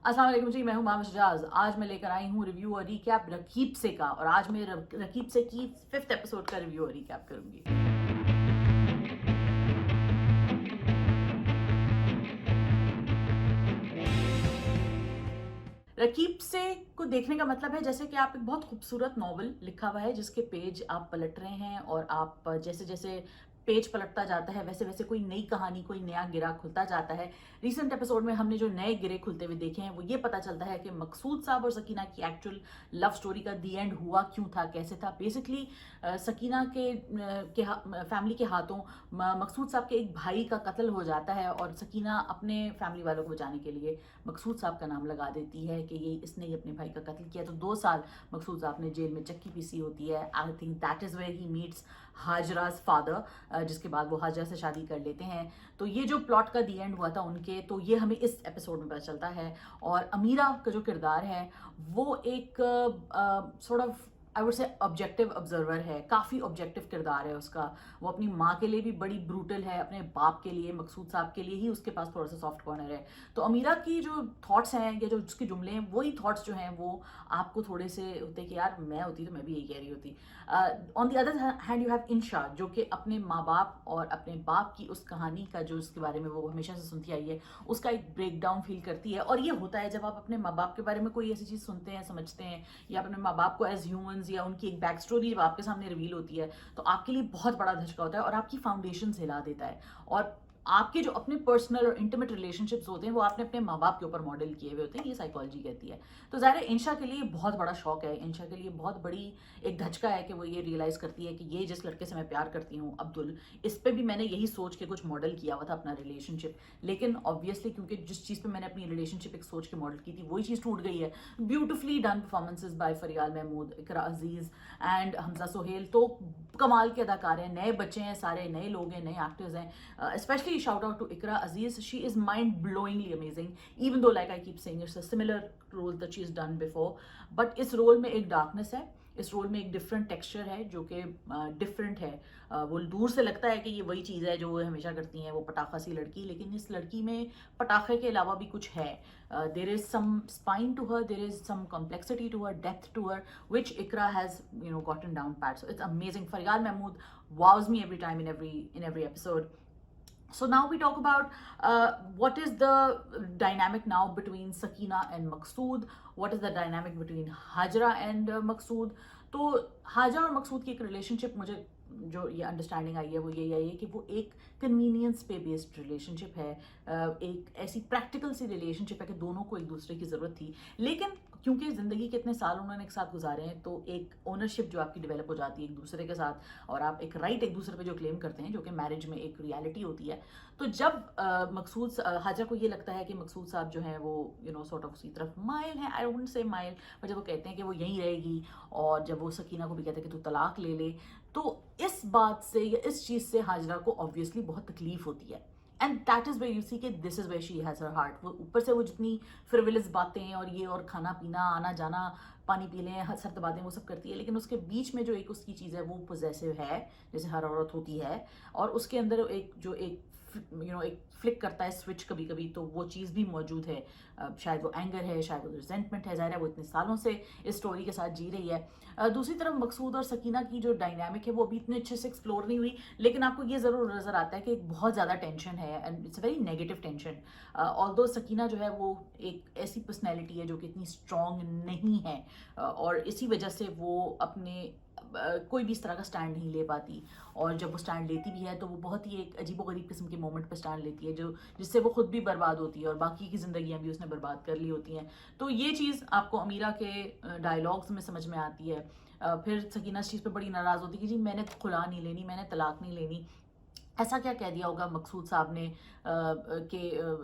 अस्सलाम वालेकुम जी, मैं हूं मामा शजाज। आज मैं लेकर आई हूं रिव्यू और रीकैप रकीब से का, और आज मैं रकीब से की 5th एपिसोड का रिव्यू और रीकैप करूंगी। रकीब से को देखने का मतलब है जैसे कि आप एक बहुत खूबसूरत नॉवल लिखा हुआ है जिसके पेज आप पलट रहे हैं, और आप जैसे जैसे पेज पलटता जाता है वैसे वैसे कोई नई कहानी, कोई नया गिरा खुलता जाता है। रिसेंट एपिसोड में हमने जो नए गिरे खुलते हुए देखे हैं वो ये पता चलता है कि मकसूद साहब और सकीना की एक्चुअल लव स्टोरी का दी एंड हुआ क्यों था, कैसे था। बेसिकली सकीना के फैमिली के हाथों मकसूद साहब के एक भाई का कत्ल हो जाता है, और सकीना अपने फैमिली वालों को बचाने के लिए मकसूद साहब का नाम लगा देती है कि ये इसने ही अपने भाई का कत्ल किया। तो 2 साल मकसूद साहब ने जेल में चक्की पीसी होती है। I think that is where he meets Hajra's father, जिसके बाद वो हाजरा से शादी कर लेते हैं। तो ये जो प्लॉट का दी एंड हुआ था उनके, तो ये हमें इस एपिसोड में पता चलता है। और अमीरा का जो किरदार है वो एक sort of I would say objective observer है, काफ़ी ऑब्जेक्टिव किरदार है उसका। वो अपनी माँ के लिए भी बड़ी ब्रूटल है, अपने बाप के लिए, मकसूद साहब के लिए ही उसके पास थोड़ा सा सॉफ्ट कॉर्नर है। तो अमीरा की जो थॉट्स हैं या जो उसके जुमले हैं, वही थॉट्स जो हैं वो आपको थोड़े से होते हैं कि यार मैं होती तो मैं भी यही कह रही होती। On the other hand you have Insha, जो कि अपने माँ बाप और अपने बाप की उस कहानी का जो उसके बारे में वो हमेशा से सुनती आई है उसका एक ब्रेक डाउन फील करती है। और ये होता है जब आप अपने माँ बाप के बारे में कोई ऐसी चीज़ सुनते हैं, समझते हैं, या अपने माँ बाप को एज ह्यूमंस या उनकी एक बैक स्टोरी जब आपके सामने रिवील होती है, तो आपके लिए बहुत बड़ा धचका होता है और आपकी फाउंडेशन हिला देता है। और आपके जो अपने पर्सनल और इंटीमेट रिलेशनशिप्स होते हैं वो आपने अपने माँ बाप के ऊपर मॉडल किए हुए होते हैं, ये साइकोलॉजी कहती है। तो ज़ाहिर है इंशा के लिए बहुत बड़ा शौक है, इंशा के लिए बहुत बड़ी एक धचका है कि वो ये रियलाइज़ करती है कि ये जिस लड़के से मैं प्यार करती हूँ अब्दुल, इस पर भी मैंने यही सोच के कुछ मॉडल किया हुआ था अपना रिलेशनशिप। लेकिन ऑब्वियसली क्योंकि जिस चीज़ पर मैंने अपनी रिलेशनशिप एक सोच के मॉडल की थी वही चीज़ टूट गई है। Beautifully done performances by Faryal Mahmood, Iqra Aziz and Hamza Sohail तो कमाल के अदाकार हैं, नए बच्चे हैं, सारे नए लोग हैं, नए एक्टर्स हैं। Specially shout out to Iqra Aziz, she is mind blowingly amazing even though like I keep saying it's a similar role that she is done before. But इस रोल में एक डार्कनेस है, इस रोल में एक डिफरेंट टेक्सचर है जो कि डिफरेंट है। वो दूर से लगता है कि ये वही चीज़ है जो वो हमेशा करती हैं, वो पटाखा सी लड़की, लेकिन इस लड़की में पटाखे के अलावा भी कुछ है। There is some spine to her, there is some complexity to her, depth to her, which Ikra has gotten down pat. So it's amazing. Faryal Mahmood wows me every time in every episode. So now we talk about what is the dynamic now between Sakina and Maqsood. What is the dynamic between Hajra and Maqsood? तो हाजरा और मकसूद की एक relationship मुझे जो ये understanding I है वो यही आई है कि वो एक कन्वीनियंस पे बेस्ड रिलेशनशिप है। एक ऐसी प्रैक्टिकल सी रिलेशनशिप है कि दोनों को एक दूसरे की ज़रूरत थी, लेकिन क्योंकि ज़िंदगी के इतने साल उन्होंने एक साथ गुजारे हैं तो एक ओनरशिप जो आपकी डेवलप हो जाती है एक दूसरे के साथ, और आप एक राइट एक दूसरे पे जो क्लेम करते हैं जो कि मैरिज में एक रियलिटी होती है। तो जब मकसूद हाजरा को ये लगता है कि मकसूद साहब जो है वो सॉर्ट ऑफ उसी तरफ माइल है, आई वुडंट से माइल, पर जब वो कहते हैं कि वो यहीं रहेगी, और जब वो सकीना को भी कहते हैं कि तू तलाक ले ले, तो इस बात से या इस चीज़ से हाजरा को ऑब्वियसली बहुत तकलीफ होती है। And that is where you see कि this is where she has her heart. वो ऊपर से वो जितनी फ्रिविलस बातें और ये और खाना पीना, आना जाना, पानी पी लें, सर दबा दें, वो सब करती है, लेकिन उसके बीच में जो एक उसकी चीज़ है वो पॉजेसिव है, जैसे हर औरत होती है। और उसके अंदर एक एक फ्लिक करता है स्विच कभी कभी, तो वो चीज़ भी मौजूद है। शायद वो एंगर है, शायद वो रिजेंटमेंट है, ज़ाहिर है वो इतने सालों से इस स्टोरी के साथ जी रही है। दूसरी तरफ मकसूद और सकीना की जो डायनामिक है वो अभी इतने अच्छे से एक्सप्लोर नहीं हुई, लेकिन आपको ये ज़रूर नज़र आता है कि एक बहुत ज़्यादा टेंशन है and it's very negative tension. Although Sakina जो है वो एक ऐसी पर्सनैलिटी है जो कि इतनी स्ट्रॉन्ग नहीं है, और इसी वजह से वो अपने कोई भी इस तरह का स्टैंड नहीं ले पाती। और जब वो स्टैंड लेती भी है तो वो बहुत ही एक अजीबोगरीब किस्म के मोमेंट पर स्टैंड लेती है जो जिससे वो खुद भी बर्बाद होती है और बाकी की ज़िंदगियाँ भी उसने बर्बाद कर ली होती हैं। तो ये चीज़ आपको अमीरा के डायलॉग्स में समझ में आती है। फिर सकीना इस चीज़ पे बड़ी नाराज़ होती है कि जी मैंने खुला नहीं लेनी, मैंने तलाक नहीं लेनी। ऐसा क्या कह दिया होगा मकसूद साहब ने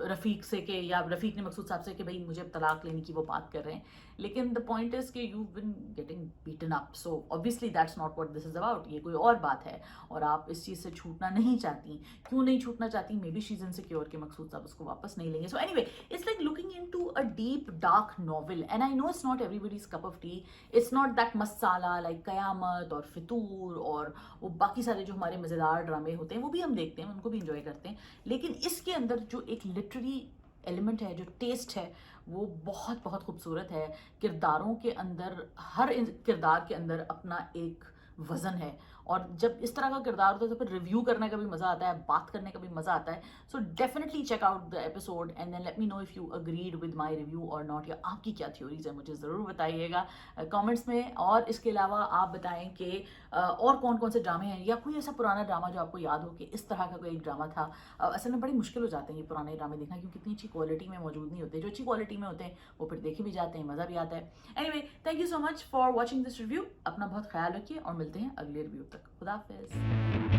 रफ़ीक से, कि या रफ़ीक ने मकसूद साहब से कि भाई मुझे अब तलाक लेने की वो बात कर रहे हैं। लेकिन द पॉइंट इज़ कि you been getting beaten up, so obviously that's not what this is about. ये कोई और बात है और आप इस चीज़ से छूटना नहीं चाहती। क्यों नहीं छूटना चाहती? May be she is insecure कि मकसूद साहब उसको वापस नहीं लेंगे। So anyway, it's like looking into a deep dark novel, and I know it's not everybody's cup of tea. It's not that masala like Qayamat और फितूर और वो बाकी सारे जो हमारे मज़ेदार ड्रामे होते हैं वो भी हम देखते हैं, उनको भी इंजॉय करते हैं, लेकिन इसके अंदर जो एक लिटरेरी एलिमेंट है, जो टेस्ट है, वो बहुत बहुत खूबसूरत है। किरदारों के अंदर, हर किरदार के अंदर अपना एक वजन है, और जब इस तरह का किरदार होता है तो फिर रिव्यू करने का भी मजा आता है, बात करने का भी मजा आता है। So definitely check out the episode and then let me know if you agreed with my review और नॉट, या आपकी क्या थ्योरीज है मुझे ज़रूर बताइएगा कमेंट्स में। और इसके अलावा आप बताएं कि और कौन कौन से ड्रामे हैं, या कोई ऐसा पुराना ड्रामा जो आपको याद हो कि इस तरह का कोई ड्रामा था। असल में बड़ी मुश्किल हो जाते हैं ये पुराने ड्रामे देखना, क्योंकि इतनी अच्छी क्वालिटी में मौजूद नहीं होते। जो अच्छी क्वालिटी में होते हैं वो फिर देखे भी जाते हैं, मज़ा भी आता है। Anyway, thank you so much for watching this review. अपना बहुत ख्याल रखिए और मिलते हैं अगले रिव्यू तक। खुदा हाफिज़।